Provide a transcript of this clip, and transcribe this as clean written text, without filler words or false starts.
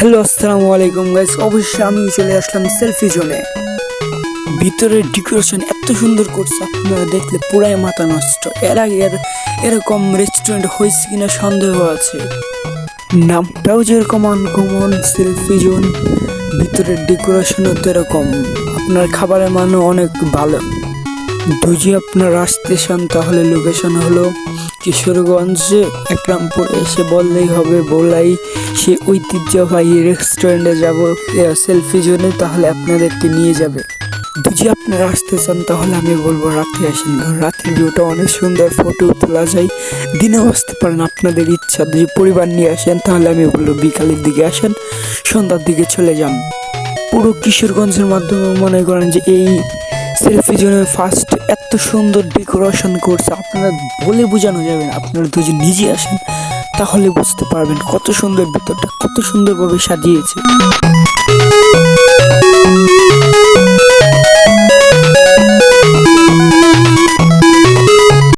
Hello আসসালামু আলাইকুম guys, অবশ্যই আমি চলে আসলাম সেলফি জোনে। ভিতরের ডেকোরেশন এত সুন্দর করছে, আপনারা দেখলে পুরাই মাথা নষ্ট। এর আগে এরকম রেস্টুরেন্ট হয়েছে কিনা সন্দেহ আছে। নামটাও যেরকম আনকমন, সেলফি জোন, ভিতরের ডেকোরেশনও তো এরকম। আপনার খাবারের মানও অনেক ভালো। যদি আপনার আসতে চান তাহলে লোকেশন হলো কিশোরগঞ্জে একরামপুরে এসে বললেই হবে, বলাই সে ঐতিহ্যবাহী রেস্টুরেন্টে যাব সেলফি জোনে, তাহলে আপনাদেরকে নিয়ে যাবে। যদি আপনারা আসতে চান তাহলে আমি বলবো রাতে আসেন, কারণ রাতের ভিউটা অনেক সুন্দর, ফটো তোলা যায়। দিনেও আসতে পারেন আপনাদের ইচ্ছা। যদি পরিবার নিয়ে আসেন তাহলে আমি বলবো বিকালের দিকে আসেন, সন্ধ্যার দিকে চলে যান। পুরো কিশোরগঞ্জের মাধ্যমে মনে করেন যে এই সেলফি জোনে ফার্স্ট এত সুন্দর ডেকোরেশন করছে, আপনারা বলে বোঝানো যাবে না। আপনারা যদি নিজে আসেন তাহলে বুঝতে পারবেন কত সুন্দর, ভিতরটা কত সুন্দরভাবে সাজিয়েছে।